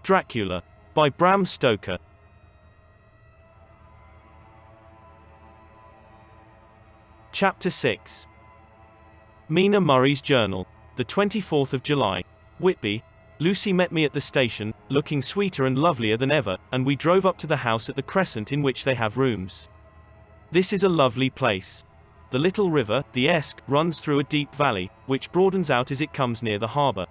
Dracula, by Bram Stoker. Chapter 6. Mina Murray's Journal. The 24th of July. Whitby. Lucy met me at the station, looking sweeter and lovelier than ever, and we drove up to the house at the Crescent in which they have rooms. This is a lovely place. The little river, the Esk, runs through a deep valley, which broadens out as it comes near the harbour.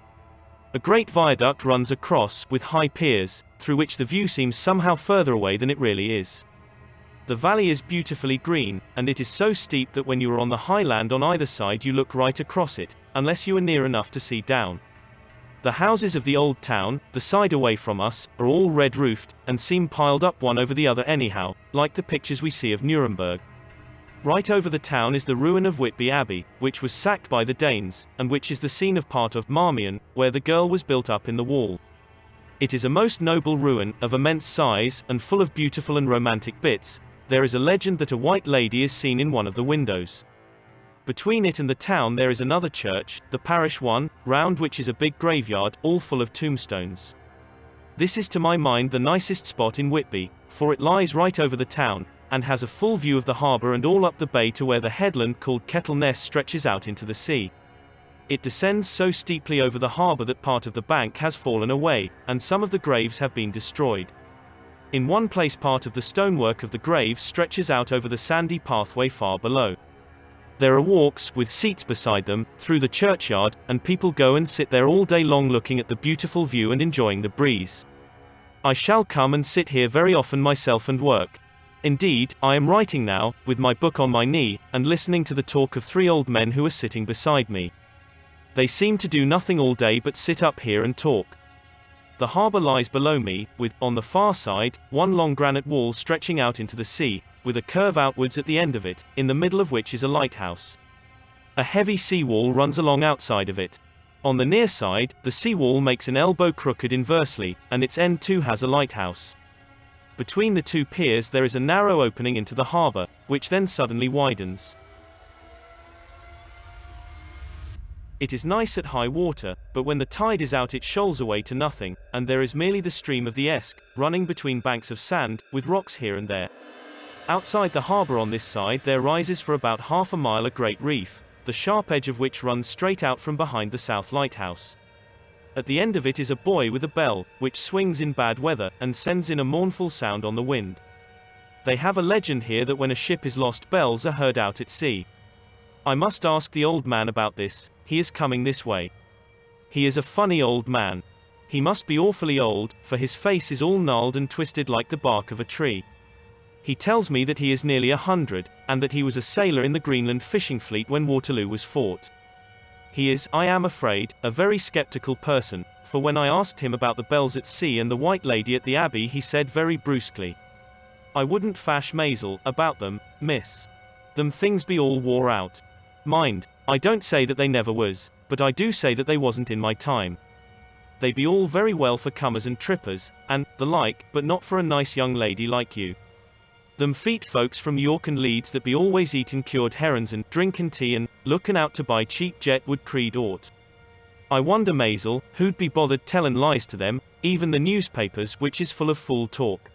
A great viaduct runs across, with high piers, through which the view seems somehow further away than it really is. The valley is beautifully green, and it is so steep that when you are on the high land on either side you look right across it, unless you are near enough to see down. The houses of the old town, the side away from us, are all red-roofed, and seem piled up one over the other anyhow, like the pictures we see of Nuremberg. Right over the town is the ruin of Whitby Abbey, which was sacked by the Danes, and which is the scene of part of Marmion, where the girl was built up in the wall. It is a most noble ruin, of immense size, and full of beautiful and romantic bits. There is a legend that a white lady is seen in one of the windows. Between it and the town there is another church, the parish one, round which is a big graveyard, all full of tombstones. This is to my mind the nicest spot in Whitby, for it lies right over the town, and has a full view of the harbour and all up the bay to where the headland called Kettle Ness stretches out into the sea. It descends so steeply over the harbour that part of the bank has fallen away, and some of the graves have been destroyed. In one place part of the stonework of the grave stretches out over the sandy pathway far below. There are walks, with seats beside them, through the churchyard, and people go and sit there all day long looking at the beautiful view and enjoying the breeze. I shall come and sit here very often myself and work. Indeed, I am writing now, with my book on my knee, and listening to the talk of three old men who are sitting beside me. They seem to do nothing all day but sit up here and talk. The harbour lies below me, with, on the far side, one long granite wall stretching out into the sea, with a curve outwards at the end of it, in the middle of which is a lighthouse. A heavy sea wall runs along outside of it. On the near side, the sea wall makes an elbow crooked inversely, and its end too has a lighthouse. Between the two piers there is a narrow opening into the harbour, which then suddenly widens. It is nice at high water, but when the tide is out it shoals away to nothing, and there is merely the stream of the Esk, running between banks of sand, with rocks here and there. Outside the harbour on this side there rises for about half a mile a great reef, the sharp edge of which runs straight out from behind the south lighthouse. At the end of it is a buoy with a bell, which swings in bad weather, and sends in a mournful sound on the wind. They have a legend here that when a ship is lost bells are heard out at sea. I must ask the old man about this. He is coming this way. He is a funny old man. He must be awfully old, for his face is all gnarled and twisted like the bark of a tree. He tells me that he is nearly 100, and that he was a sailor in the Greenland fishing fleet when Waterloo was fought. He is, I am afraid, a very sceptical person, for when I asked him about the bells at sea and the white lady at the Abbey he said very brusquely, "I wouldn't fash mazel about them, miss. Them things be all wore out. Mind, I don't say that they never was, but I do say that they wasn't in my time. They be all very well for comers and trippers, and the like, but not for a nice young lady like you. Them feet folks from York and Leeds that be always eatin' cured herons and drinkin' tea and lookin' out to buy cheap jet would creed aught. I wonder, Maisel, who'd be bothered tellin' lies to them, even the newspapers, which is full of fool talk."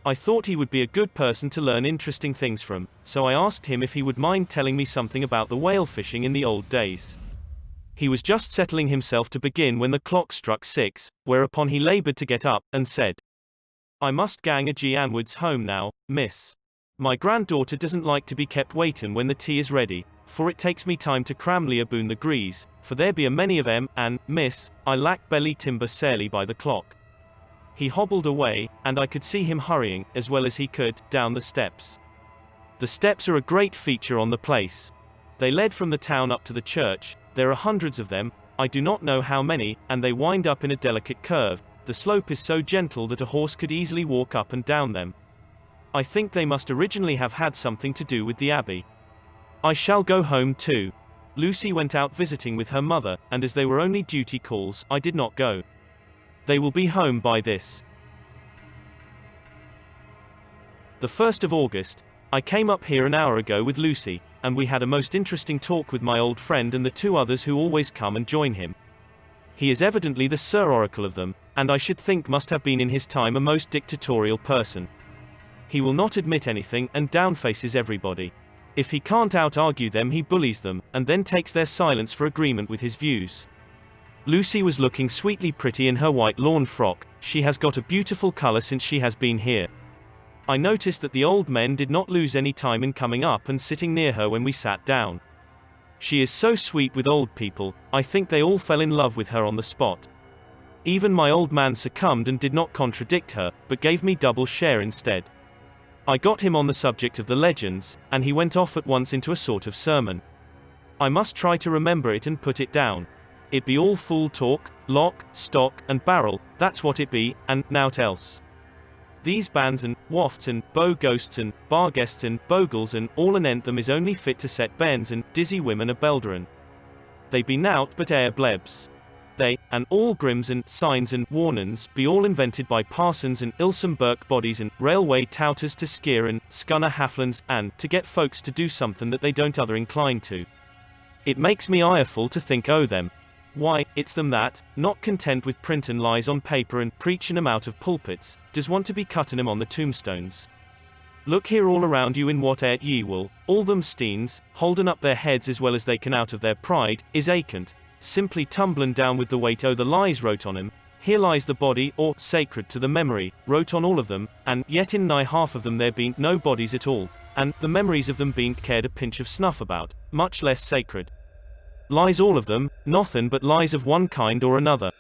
I thought he would be a good person to learn interesting things from, so I asked him if he would mind telling me something about the whale fishing in the old days. He was just settling himself to begin when the clock struck 6, whereupon he laboured to get up, and said, "I must gang a G anwards home now, miss. My granddaughter doesn't like to be kept waitin' when the tea is ready, for it takes me time to cramly aboon the grease, for there be a many of em, and, miss, I lack belly timber sairly by the clock." He hobbled away, and I could see him hurrying, as well as he could, down the steps. The steps are a great feature on the place. They led from the town up to the church. There are hundreds of them, I do not know how many, and they wind up in a delicate curve. The slope is so gentle that a horse could easily walk up and down them. I think they must originally have had something to do with the Abbey. I shall go home too. Lucy went out visiting with her mother, and as they were only duty calls, I did not go. They will be home by this. The 1st of August. I came up here an hour ago with Lucy, and we had a most interesting talk with my old friend and the two others who always come and join him. He is evidently the Sir Oracle of them, and I should think must have been in his time a most dictatorial person. He will not admit anything, and downfaces everybody. If he can't out-argue them, he bullies them, and then takes their silence for agreement with his views. Lucy was looking sweetly pretty in her white lawn frock. She has got a beautiful color since she has been here. I noticed that the old men did not lose any time in coming up and sitting near her when we sat down. She is so sweet with old people, I think they all fell in love with her on the spot. Even my old man succumbed and did not contradict her, but gave me double share instead. I got him on the subject of the legends, and he went off at once into a sort of sermon. I must try to remember it and put it down. It be all fool talk, lock, stock, and barrel, that's what it be, and nowt else. These bands and wafts and bow ghosts and bar guests and bogles and all anent them is only fit to set bairns and dizzy women a belderin. They be nowt but air blebs. They, and all grims and signs and warnings, be all invented by parsons and ilsome Burke bodies and railway touters to skeer and scunner haflans, and to get folks to do something that they don't other incline to. It makes me ireful to think o' them. Why, it's them that, not content with printin' lies on paper and preachin' 'em out of pulpits, does want to be cuttin' 'em on the tombstones. Look here all around you in what ye will, all them steens, holdin' up their heads as well as they can out of their pride, is acant, simply tumblin' down with the weight o' the lies wrote on 'em. Here lies the body, or sacred to the memory, wrote on all of them, and yet in nigh half of them there bean't no bodies at all, and the memories of them bean't cared a pinch of snuff about, much less sacred. Lies all of them, nothin' but lies of one kind or another.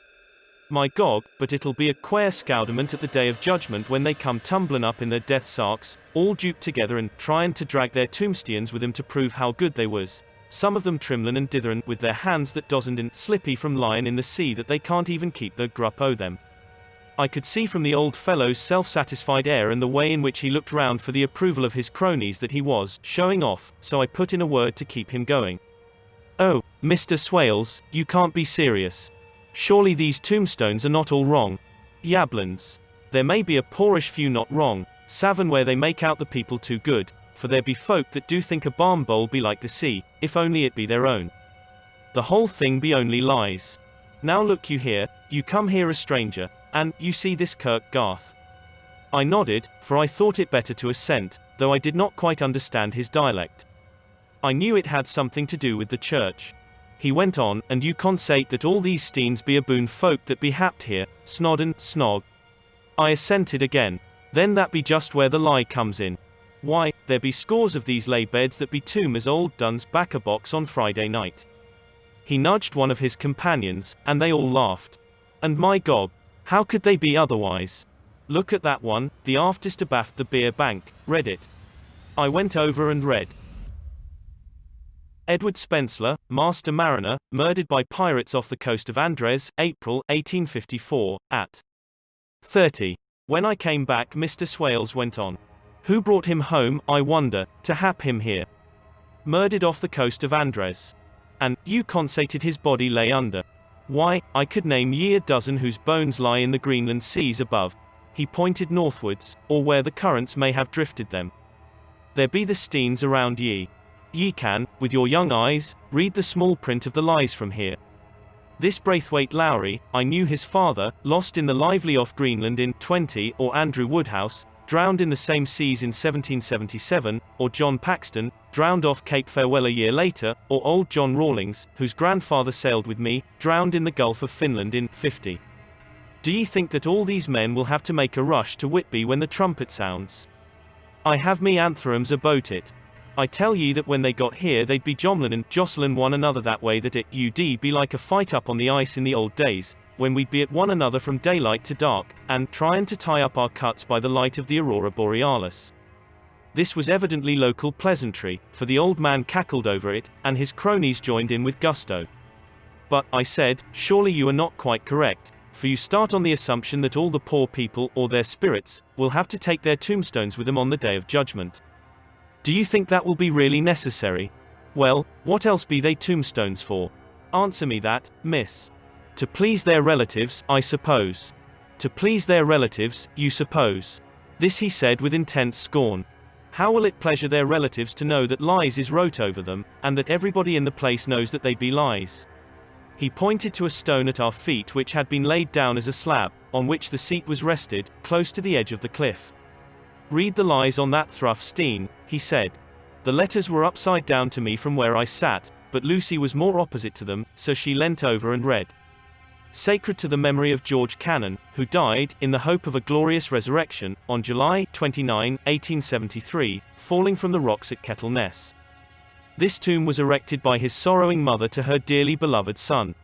My gog, but it'll be a quare scowdament at the day of judgment when they come tumblin' up in their death sarks, all duped together and tryin' to drag their tombstones with them to prove how good they was, some of them trimlin' and ditherin' with their hands that doesn't and slippy from lyin' in the sea that they can't even keep their grup o' them. I could see from the old fellow's self-satisfied air and the way in which he looked round for the approval of his cronies that he was showing off, so I put in a word to keep him going. "Oh, Mr. Swales, you can't be serious. Surely these tombstones are not all wrong." "Yablins. There may be a poorish few not wrong, savin where they make out the people too good, for there be folk that do think a barn bowl be like the sea, if only it be their own. The whole thing be only lies. Now look you here, you come here a stranger, and you see this kirk garth." I nodded, for I thought it better to assent, though I did not quite understand his dialect. I knew it had something to do with the church. He went on, "And you consate that all these steens be aboon folk that be happed here, snod and snog." I assented again. "Then that be just where the lie comes in. Why, there be scores of these lay beds that be tomb as old Dunn's backer box on Friday night." He nudged one of his companions, and they all laughed. "And my gob, how could they be otherwise? Look at that one, the aftest abaft the beer bank, read it." I went over and read. Edward Spencer, master mariner, murdered by pirates off the coast of Andres, April 1854, at 30. When I came back, Mr. Swales went on. "Who brought him home, I wonder, to hap him here? Murdered off the coast of Andres. And you constated his body lay under. Why, I could name ye a dozen whose bones lie in the Greenland seas above." He pointed northwards, or where the currents may have drifted them. "There be the steens around ye. Ye can, with your young eyes, read the small print of the lies from here. This Braithwaite Lowry, I knew his father, lost in the lively off Greenland in 20, or Andrew Woodhouse, drowned in the same seas in 1777, or John Paxton, drowned off Cape Farewell a year later, or old John Rawlings, whose grandfather sailed with me, drowned in the Gulf of Finland in 50. Do ye think that all these men will have to make a rush to Whitby when the trumpet sounds? I have me antherums about it. I tell ye that when they got here they'd be jomlin' and jostlin' one another that way that it ud be like a fight up on the ice in the old days, when we'd be at one another from daylight to dark, and tryin' to tie up our cuts by the light of the aurora borealis." This was evidently local pleasantry, for the old man cackled over it, and his cronies joined in with gusto. "But," I said, "surely you are not quite correct, for you start on the assumption that all the poor people, or their spirits, will have to take their tombstones with them on the day of judgment. Do you think that will be really necessary? Well, what else be they tombstones for? Answer me that, miss. To please their relatives, I suppose. To please their relatives, you suppose." This he said with intense scorn. "How will it pleasure their relatives to know that lies is wrote over them, and that everybody in the place knows that they be lies? He pointed to a stone at our feet which had been laid down as a slab, on which the seat was rested, close to the edge of the cliff. "Read the lies on that Thruff-Steen," he said. The letters were upside down to me from where I sat, but Lucy was more opposite to them, so she leant over and read. "Sacred to the memory of George Cannon, who died, in the hope of a glorious resurrection, on July 29, 1873, falling from the rocks at Kettleness. This tomb was erected by his sorrowing mother to her dearly beloved son.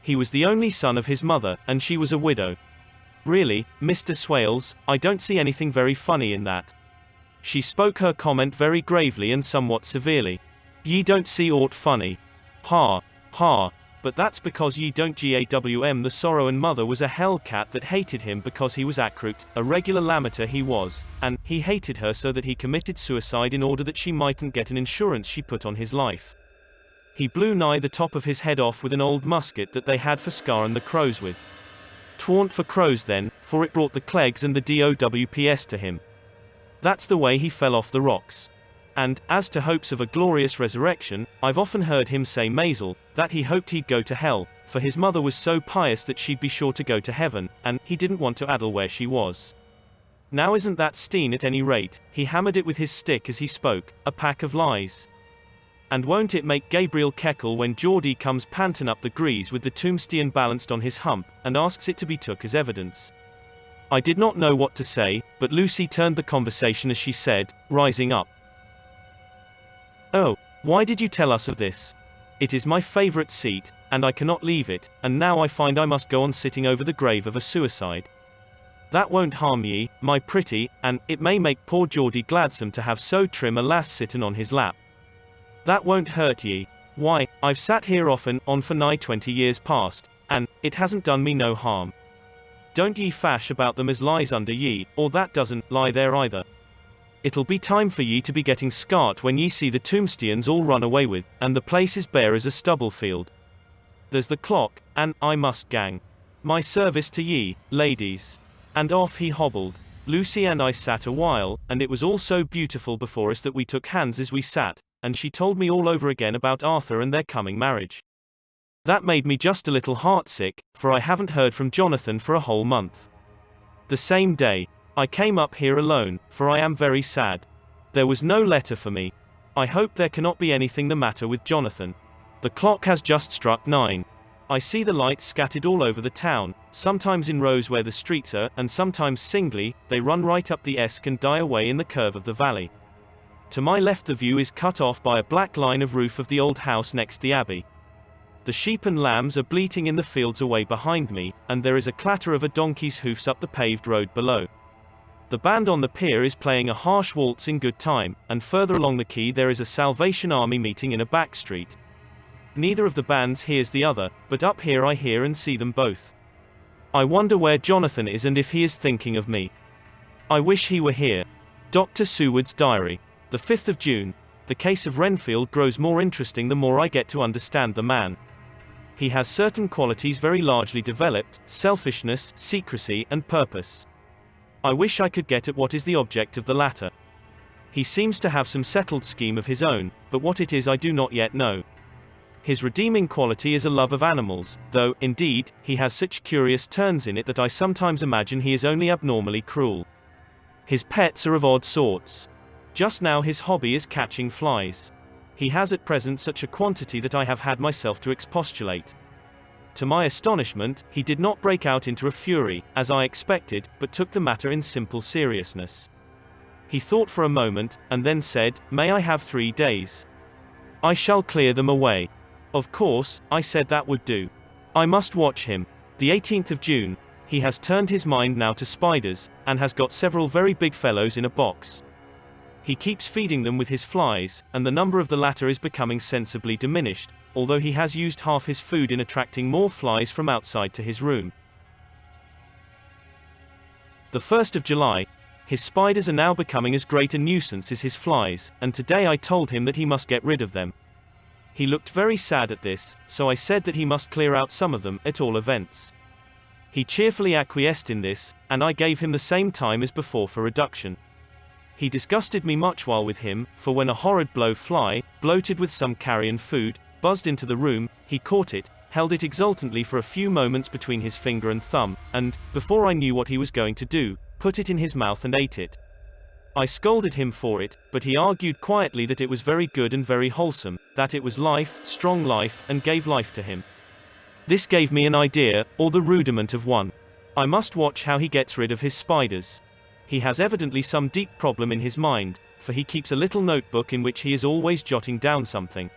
He was the only son of his mother, and she was a widow. Really, Mr. Swales, I don't see anything very funny in that." She spoke her comment very gravely and somewhat severely. "Ye don't see aught funny. Ha, ha. But that's because ye don't gawm the sorrow and mother was a hellcat that hated him because he was accurate, a regular lamiter he was, and he hated her so that he committed suicide in order that she mightn't get an insurance she put on his life. He blew nigh the top of his head off with an old musket that they had for scaring the crows with. 'Twarn't for crows then, for it brought the Clegs and the DOWPS to him. That's the way he fell off the rocks. And, as to hopes of a glorious resurrection, I've often heard him say Maisel, that he hoped he'd go to hell, for his mother was so pious that she'd be sure to go to heaven, and he didn't want to addle where she was. Now isn't that Steen at any rate," he hammered it with his stick as he spoke, "a pack of lies? And won't it make Gabriel keckle when Geordie comes pantin' up the grease with the tombstone balanced on his hump, and asks it to be took as evidence?" I did not know what to say, but Lucy turned the conversation as she said, rising up, "Oh, why did you tell us of this? It is my favorite seat, and I cannot leave it, and now I find I must go on sitting over the grave of a suicide. That won't harm ye, my pretty, and it may make poor Geordie gladsome to have so trim a lass sittin' on his lap. That won't hurt ye. Why, I've sat here often, on for nigh 20 years past, and it hasn't done me no harm. Don't ye fash about them as lies under ye, or that doesn't lie there either. It'll be time for ye to be getting scart when ye see the tombstones all run away with, and the place is bare as a stubble field. There's the clock, and I must gang. My service to ye, ladies." And off he hobbled. Lucy and I sat a while, and it was all so beautiful before us that we took hands as we sat, and she told me all over again about Arthur and their coming marriage. That made me just a little heartsick, for I haven't heard from Jonathan for a whole month. The same day, I came up here alone, for I am very sad. There was no letter for me. I hope there cannot be anything the matter with Jonathan. The clock has just struck 9. I see the lights scattered all over the town, sometimes in rows where the streets are, and sometimes singly. They run right up the Esk and die away in the curve of the valley. To my left the view is cut off by a black line of roof of the old house next the abbey. The sheep and lambs are bleating in the fields away behind me, and there is a clatter of a donkey's hoofs up the paved road below. The band on the pier is playing a harsh waltz in good time, and further along the quay there is a Salvation Army meeting in a back street. Neither of the bands hears the other, but up here I hear and see them both. I wonder where Jonathan is and if he is thinking of me. I wish he were here. Dr. Seward's diary. The 5th of June. The case of Renfield grows more interesting the more I get to understand the man. He has certain qualities very largely developed: selfishness, secrecy, and purpose. I wish I could get at what is the object of the latter. He seems to have some settled scheme of his own, but what it is I do not yet know. His redeeming quality is a love of animals, though, indeed, he has such curious turns in it that I sometimes imagine he is only abnormally cruel. His pets are of odd sorts. Just now his hobby is catching flies. He has at present such a quantity that I have had myself to expostulate. To my astonishment, he did not break out into a fury, as I expected, but took the matter in simple seriousness. He thought for a moment, and then said, "May I have 3 days? I shall clear them away." Of course, I said that would do. I must watch him. The 18th of June. He has turned his mind now to spiders, and has got several very big fellows in a box. He keeps feeding them with his flies, and the number of the latter is becoming sensibly diminished, although he has used half his food in attracting more flies from outside to his room. The 1st of July. His spiders are now becoming as great a nuisance as his flies, and today I told him that he must get rid of them. He looked very sad at this, so I said that he must clear out some of them, at all events. He cheerfully acquiesced in this, and I gave him the same time as before for reduction. He disgusted me much while with him, for when a horrid blow fly, bloated with some carrion food, buzzed into the room, he caught it, held it exultantly for a few moments between his finger and thumb, and, before I knew what he was going to do, put it in his mouth and ate it. I scolded him for it, but he argued quietly that it was very good and very wholesome, that it was life, strong life, and gave life to him. This gave me an idea, or the rudiment of one. I must watch how he gets rid of his spiders. He has evidently some deep problem in his mind, for he keeps a little notebook in which he is always jotting down something.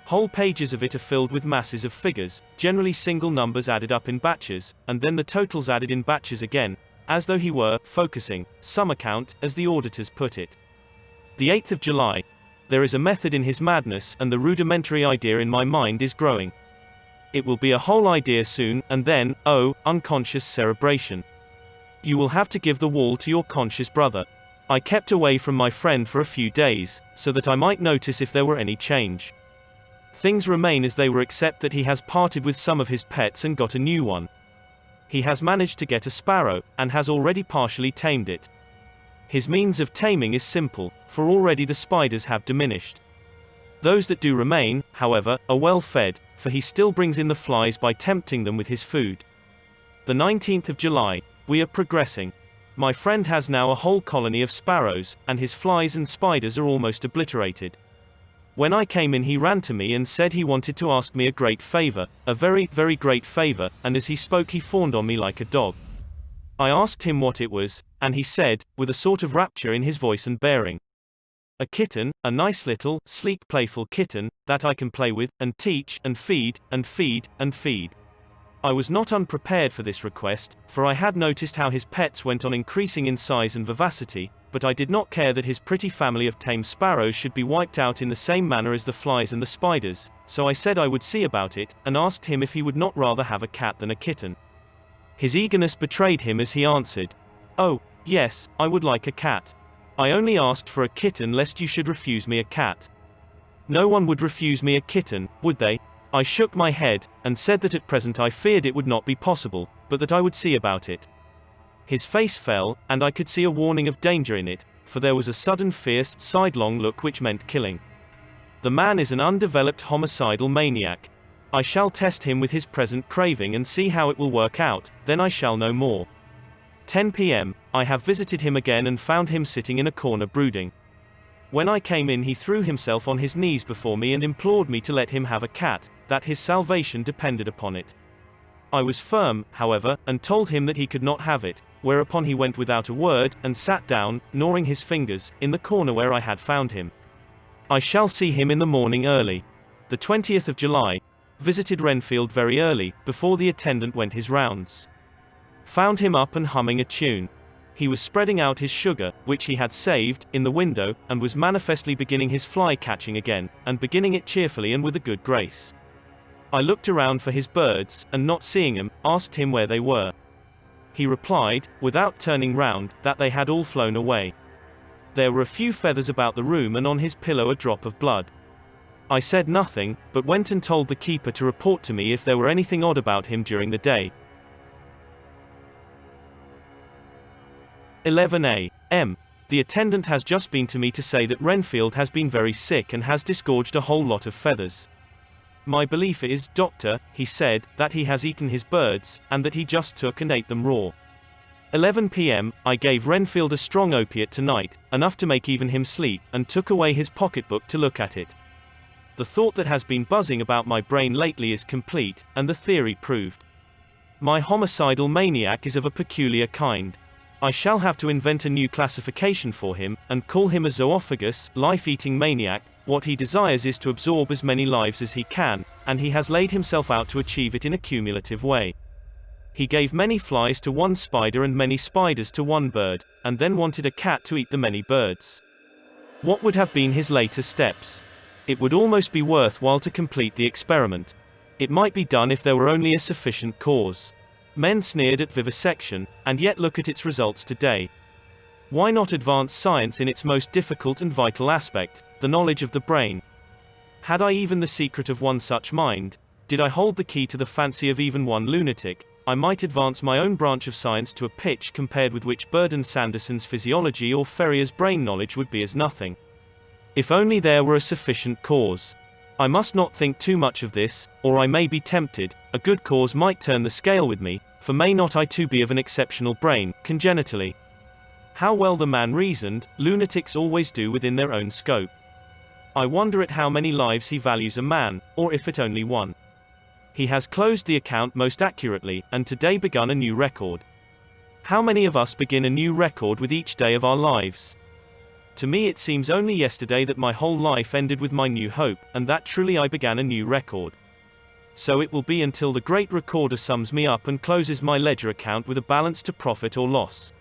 Whole pages of it are filled with masses of figures, generally single numbers added up in batches, and then the totals added in batches again, as though he were focusing some account, as the auditors put it. The 8th of July. There is a method in his madness, and the rudimentary idea in my mind is growing. It will be a whole idea soon, and then, oh, unconscious cerebration. You will have to give the wall to your conscious brother. I kept away from my friend for a few days, so that I might notice if there were any change. Things remain as they were except that he has parted with some of his pets and got a new one. He has managed to get a sparrow, and has already partially tamed it. His means of taming is simple, for already the spiders have diminished. Those that do remain, however, are well fed, for he still brings in the flies by tempting them with his food. The 19th of July. We are progressing. My friend has now a whole colony of sparrows, and his flies and spiders are almost obliterated. When I came in he ran to me and said he wanted to ask me a great favor, a very, very great favor, and as he spoke he fawned on me like a dog. I asked him what it was, and he said, with a sort of rapture in his voice and bearing, "A kitten, a nice little, sleek playful kitten, that I can play with, and teach, and feed, and feed, and feed." I was not unprepared for this request, for I had noticed how his pets went on increasing in size and vivacity, but I did not care that his pretty family of tame sparrows should be wiped out in the same manner as the flies and the spiders, so I said I would see about it, and asked him if he would not rather have a cat than a kitten. His eagerness betrayed him as he answered, "Oh, yes, I would like a cat. I only asked for a kitten lest you should refuse me a cat." No one would refuse me a kitten, would they? I shook my head, and said that at present I feared it would not be possible, but that I would see about it. His face fell, and I could see a warning of danger in it, for there was a sudden fierce, sidelong look which meant killing. The man is an undeveloped homicidal maniac. I shall test him with his present craving and see how it will work out, then I shall know more. 10 p.m. I have visited him again and found him sitting in a corner brooding. When I came in he threw himself on his knees before me and implored me to let him have a cat, that his salvation depended upon it. I was firm, however, and told him that he could not have it, whereupon he went without a word, and sat down, gnawing his fingers, in the corner where I had found him. I shall see him in the morning early. The 20th of July. Visited Renfield very early, before the attendant went his rounds. Found him up and humming a tune. He was spreading out his sugar, which he had saved, in the window, and was manifestly beginning his fly-catching again, and beginning it cheerfully and with a good grace. I looked around for his birds, and not seeing them, asked him where they were. He replied, without turning round, that they had all flown away. There were a few feathers about the room and on his pillow a drop of blood. I said nothing, but went and told the keeper to report to me if there were anything odd about him during the day. 11 a.m. The attendant has just been to me to say that Renfield has been very sick and has disgorged a whole lot of feathers. My belief is, doctor, he said, that he has eaten his birds, and that he just took and ate them raw. 11 p.m. I gave Renfield a strong opiate tonight, enough to make even him sleep, and took away his pocketbook to look at it. The thought that has been buzzing about my brain lately is complete, and the theory proved. My homicidal maniac is of a peculiar kind. I shall have to invent a new classification for him, and call him a zoophagous, life-eating maniac. What he desires is to absorb as many lives as he can, and he has laid himself out to achieve it in a cumulative way. He gave many flies to one spider and many spiders to one bird, and then wanted a cat to eat the many birds. What would have been his later steps? It would almost be worthwhile to complete the experiment. It might be done if there were only a sufficient cause. Men sneered at vivisection, and yet look at its results today. Why not advance science in its most difficult and vital aspect, the knowledge of the brain? Had I even the secret of one such mind, did I hold the key to the fancy of even one lunatic, I might advance my own branch of science to a pitch compared with which Burdon Sanderson's physiology or Ferrier's brain knowledge would be as nothing. If only there were a sufficient cause. I must not think too much of this, or I may be tempted. A good cause might turn the scale with me, for may not I too be of an exceptional brain, congenitally? How well the man reasoned, lunatics always do within their own scope. I wonder at how many lives he values a man, or if at only one. He has closed the account most accurately, and today begun a new record. How many of us begin a new record with each day of our lives? To me it seems only yesterday that my whole life ended with my new hope, and that truly I began a new record. So it will be until the great recorder sums me up and closes my ledger account with a balance to profit or loss.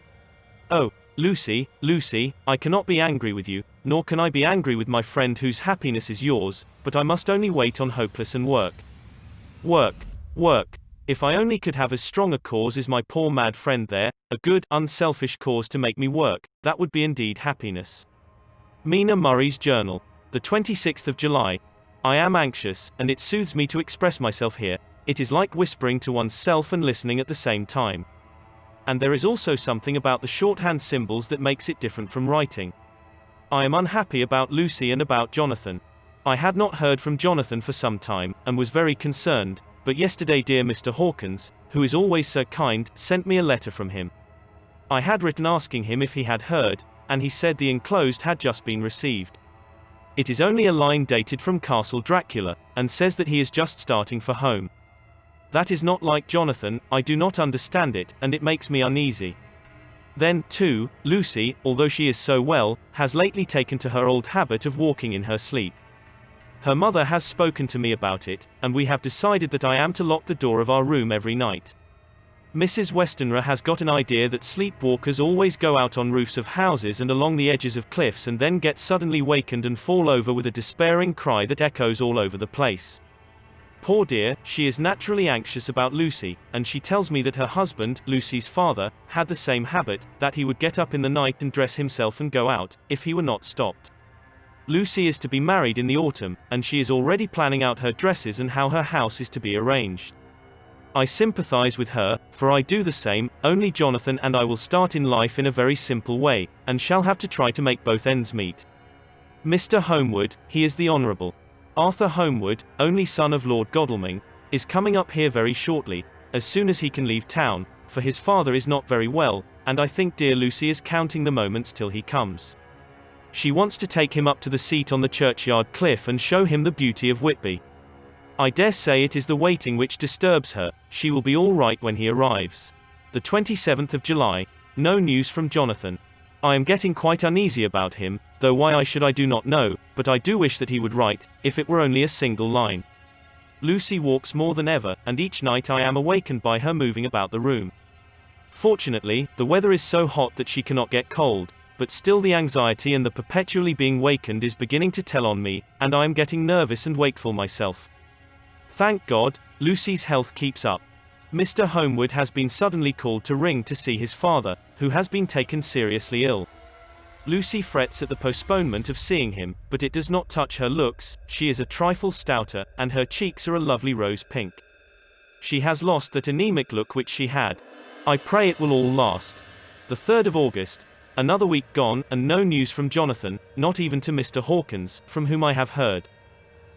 Oh, Lucy, Lucy, I cannot be angry with you, nor can I be angry with my friend whose happiness is yours, but I must only wait on hopeless and work. Work, work. If I only could have as strong a cause as my poor mad friend there, a good, unselfish cause to make me work, that would be indeed happiness. Mina Murray's Journal. The 26th of July. I am anxious, and it soothes me to express myself here. It is like whispering to one's self and listening at the same time. And there is also something about the shorthand symbols that makes it different from writing. I am unhappy about Lucy and about Jonathan. I had not heard from Jonathan for some time, and was very concerned, but yesterday dear Mr. Hawkins, who is always so kind, sent me a letter from him. I had written asking him if he had heard, and he said the enclosed had just been received. It is only a line dated from Castle Dracula, and says that he is just starting for home. That is not like Jonathan, I do not understand it, and it makes me uneasy. Then, too, Lucy, although she is so well, has lately taken to her old habit of walking in her sleep. Her mother has spoken to me about it, and we have decided that I am to lock the door of our room every night. Mrs. Westenra has got an idea that sleepwalkers always go out on roofs of houses and along the edges of cliffs and then get suddenly wakened and fall over with a despairing cry that echoes all over the place. Poor dear, she is naturally anxious about Lucy, and she tells me that her husband, Lucy's father, had the same habit, that he would get up in the night and dress himself and go out, if he were not stopped. Lucy is to be married in the autumn, and she is already planning out her dresses and how her house is to be arranged. I sympathize with her, for I do the same, only Jonathan and I will start in life in a very simple way, and shall have to try to make both ends meet. Mr. Homewood, he is the Honourable Arthur Homewood, only son of Lord Godalming, is coming up here very shortly, as soon as he can leave town, for his father is not very well, and I think dear Lucy is counting the moments till he comes. She wants to take him up to the seat on the churchyard cliff and show him the beauty of Whitby. I dare say it is the waiting which disturbs her, she will be all right when he arrives. The 27th of July. No news from Jonathan. I am getting quite uneasy about him, though why I should I do not know, but I do wish that he would write, if it were only a single line. Lucy walks more than ever, and each night I am awakened by her moving about the room. Fortunately, the weather is so hot that she cannot get cold, but still the anxiety and the perpetually being wakened is beginning to tell on me, and I am getting nervous and wakeful myself. Thank God, Lucy's health keeps up. Mr. Homewood has been suddenly called to ring to see his father, who has been taken seriously ill. Lucy frets at the postponement of seeing him, but it does not touch her looks, she is a trifle stouter, and her cheeks are a lovely rose pink. She has lost that anemic look which she had. I pray it will all last. The 3rd of August. Another week gone, and no news from Jonathan, not even to Mr. Hawkins, from whom I have heard.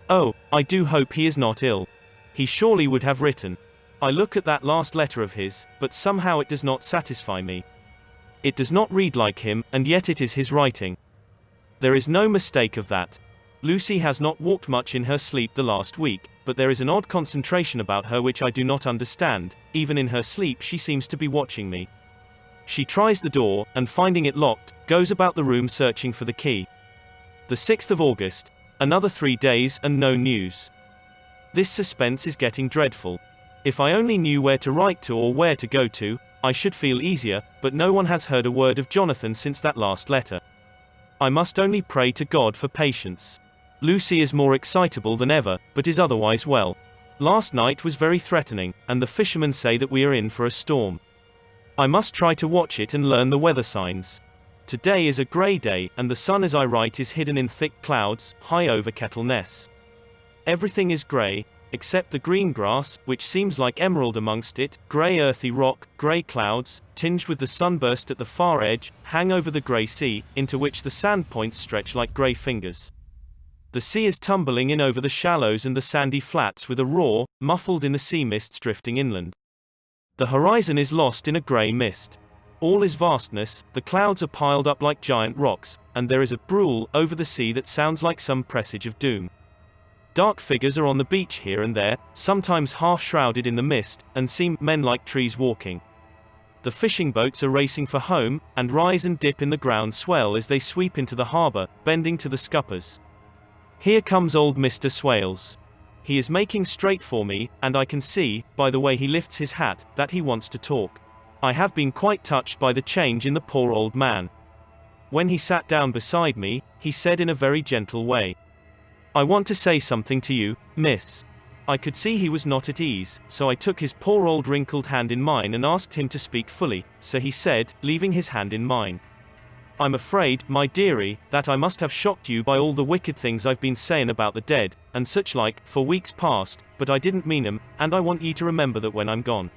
Oh, I do hope he is not ill. He surely would have written. I look at that last letter of his, but somehow it does not satisfy me. It does not read like him, and yet it is his writing. There is no mistake of that. Lucy has not walked much in her sleep the last week, but there is an odd concentration about her which I do not understand. Even in her sleep she seems to be watching me. She tries the door, and finding it locked, goes about the room searching for the key. The 6th of August. Another 3 days, and no news. This suspense is getting dreadful. If I only knew where to write to or where to go to, I should feel easier, but no one has heard a word of Jonathan since that last letter. I must only pray to God for patience. Lucy is more excitable than ever, but is otherwise well. Last night was very threatening, and the fishermen say that we are in for a storm. I must try to watch it and learn the weather signs. Today is a grey day, and the sun as I write is hidden in thick clouds, high over Kettleness. Everything is grey, except the green grass, which seems like emerald amongst it, grey earthy rock, grey clouds, tinged with the sunburst at the far edge, hang over the grey sea, into which the sand points stretch like grey fingers. The sea is tumbling in over the shallows and the sandy flats with a roar, muffled in the sea mists drifting inland. The horizon is lost in a grey mist. All is vastness, the clouds are piled up like giant rocks, and there is a brool over the sea that sounds like some presage of doom. Dark figures are on the beach here and there, sometimes half shrouded in the mist, and seem men like trees walking. The fishing boats are racing for home, and rise and dip in the ground swell as they sweep into the harbour, bending to the scuppers. Here comes old Mr. Swales. He is making straight for me, and I can see, by the way he lifts his hat, that he wants to talk. I have been quite touched by the change in the poor old man. When he sat down beside me, he said in a very gentle way, "I want to say something to you, miss." I could see he was not at ease, so I took his poor old wrinkled hand in mine and asked him to speak fully, so he said, leaving his hand in mine, "I'm afraid, my dearie, that I must have shocked you by all the wicked things I've been saying about the dead, and such like, for weeks past, but I didn't mean 'em, and I want ye to remember that when I'm gone.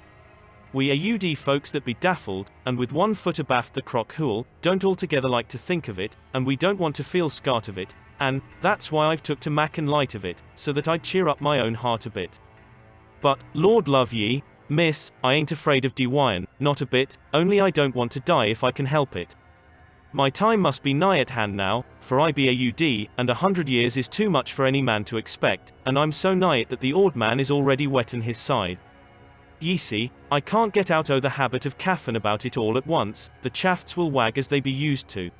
We UD folks that be daffled, and with one foot abaft the crock hool, don't altogether like to think of it, and we don't want to feel scart of it, and that's why I've took to mackin' light of it, so that I'd cheer up my own heart a bit. But, Lord love ye, miss, I ain't afraid of de wyin', not a bit, only I don't want to die if I can help it. My time must be nigh at hand now, for I be a UD, and 100 years is too much for any man to expect, and I'm so nigh it that the old man is already wettin' his scythe. Ye see, I can't get out o' the habit of caffin about it all at once, the shafts will wag as they be used to.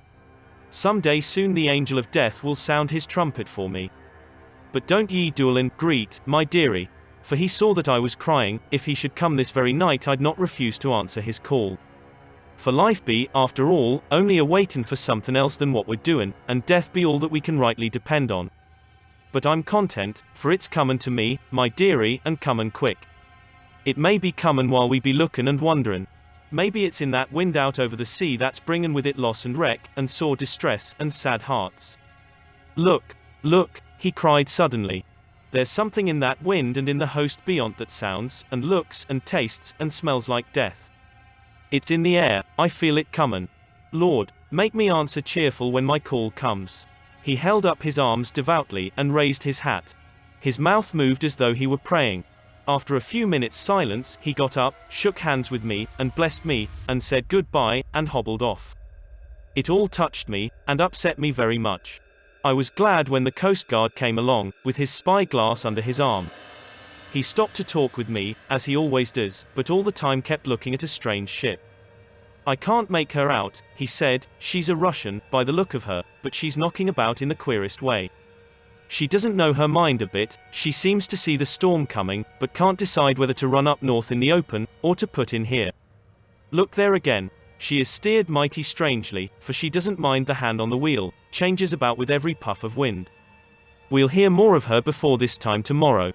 Some day soon the angel of death will sound his trumpet for me. But don't ye duelin' greet, my dearie, for he saw that I was crying, if he should come this very night I'd not refuse to answer his call. For life be, after all, only a waitin' for somethin' else than what we're doin', and death be all that we can rightly depend on. But I'm content, for it's comin' to me, my dearie, and comin' quick. It may be comin' while we be lookin' and wonderin'. Maybe it's in that wind out over the sea that's bringin' with it loss and wreck, and sore distress, and sad hearts. Look, look, he cried suddenly. There's something in that wind and in the host beyond that sounds, and looks, and tastes, and smells like death. It's in the air, I feel it comin'. Lord, make me answer cheerful when my call comes. He held up his arms devoutly, and raised his hat. His mouth moved as though he were praying. After a few minutes' silence, he got up, shook hands with me, and blessed me, and said goodbye, and hobbled off. It all touched me, and upset me very much. I was glad when the Coast Guard came along, with his spy-glass under his arm. He stopped to talk with me, as he always does, but all the time kept looking at a strange ship. I can't make her out, he said, she's a Russian, by the look of her, but she's knocking about in the queerest way. She doesn't know her mind a bit, she seems to see the storm coming, but can't decide whether to run up north in the open, or to put in here. Look there again. She is steered mighty strangely, for she doesn't mind the hand on the wheel, changes about with every puff of wind. We'll hear more of her before this time tomorrow.